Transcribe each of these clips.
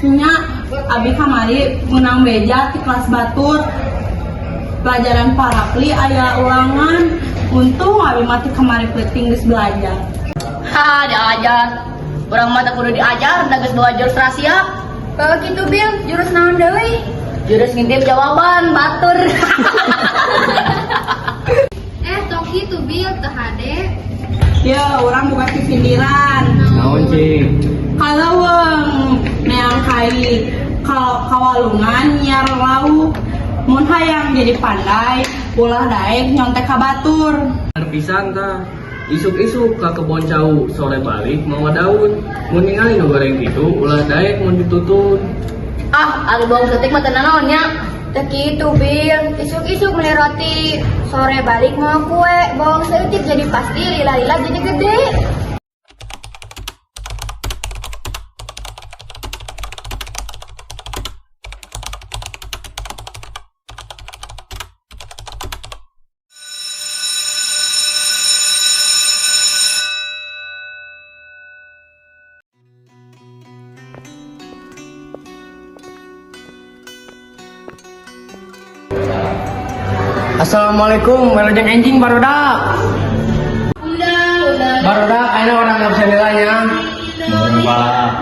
Nya, abi kamari menang beja di kelas batur. Pelajaran parapli aya ulangan. Untung abi mati kamari penting geus belajar. Ha, diajar. Urang mata kudu diajar, da geus bawa jurus rahasia. Kalau gitu Bil, jurus naon deui? Jurus ngintip jawaban, batur. Tok gitu Bil, teu hade. Ya, orang buka sindiran. Naon cing? Kalau meang kai kawalungan nyiar lauk. Mun hayang jadi pandai, ulah daek nyontek ka batur. Pisan tah. Isuk-isuk ka kebon cau, sore balik mau daun. Mun ningali nu goreng kitu, ulah daek mun ditutun. Ah, ari bawang setik mah teu naon nya. Teu kitu Bil, isuk-isuk meuli roti, sore balik mau kue, bawang seutik jadi pasti, lila-lila jadi gede. Assalamualaikum, welujeng anjing barudak. Barudak, ayo orang nggak bisa nilainya. Pak.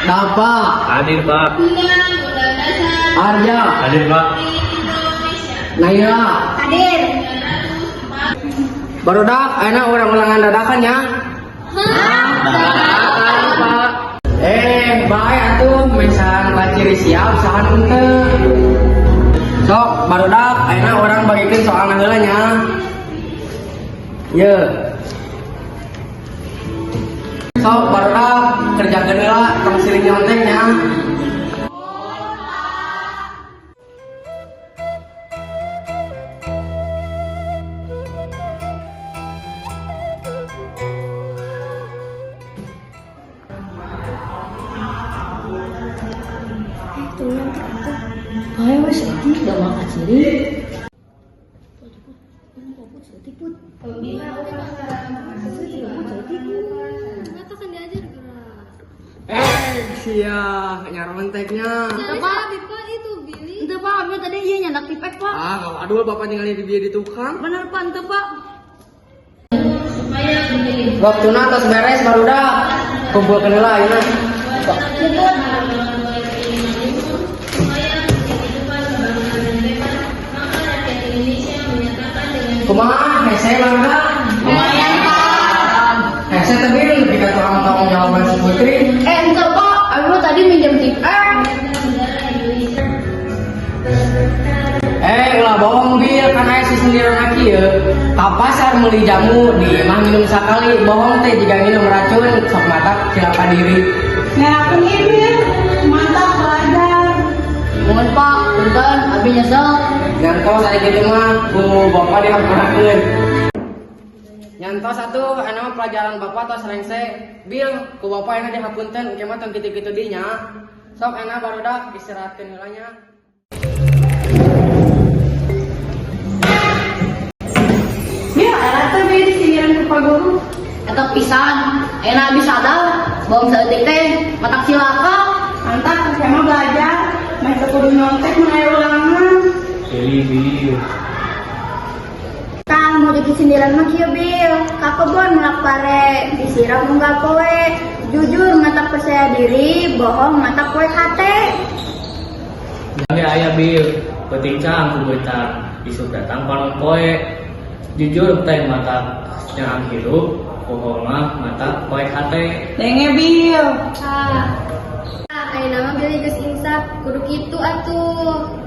Dapa. Hadir Pak. Arja. Hadir Pak. Naila. Hadir. Barudak, ayo orang ulangan dadakan ya. Pak. Baik atuh misalkan laciri siap usahan untuk sok barudak ayeuna orang bagikeun soal heulanya ye sok barudak kerjakeun heula tong silih nyonteknya. Ayo wes setik da mah kaciri. Sia nyar menteknya. Pak itu Billy. Ente Pak, abi tadi ieu nyandak pipek Pak. Aduh bapak ningali di dia di tukang. Bener Pak, ente Pak. Waktuna tos beres barudak kumpulkeun heula ayeuna. Kumaha hese mangga? Lumayan Pak. Hese teh bil jika tukang tanggung jawaban si Putri. Ente Pak, abi mah tadi minjem pipek. Ulah bohong bil kan aya si sendiri lagi ya. Ka pasar meuli jamu di imah minum sakali. Bohong teh jika minum racun sok mata cilaka diri. Ngerakeun ieu, mantap belajar. Mohon Pak, punten abi nyesel. Nyantos ari kitu mah ku bapak dihampurakeun. Nyantos atuh anu pelajaran bapak tos rengse. Bil ku bapak anu dihapunten engke mah tong kitu-kitu dinya. Sok ana barudak istirahatkeun heula nya. Ya, era teh we di sindiran ku Pak Guru. Eta pisan, ayeuna abi sadar, bawang seutik teh matak cilaka. Mantap, saya mah belajar. Mah teu kudu nyontek mun aya ulangan. Bil. Kang mau jadi sindiran mah kieu Bil. Ka kebon mulak pare, disiram munggah kowe. Jujur mata percaya diri, bohong mata kowe hate. Jangan aya bil, penting cang ku beutar. Isuk datang panon poe. Jujur teh mata nyang hirup, bohong mah mata poe hate. Denge Bil. Ayeuna mah Bil geus insaf, kudu kitu atuh.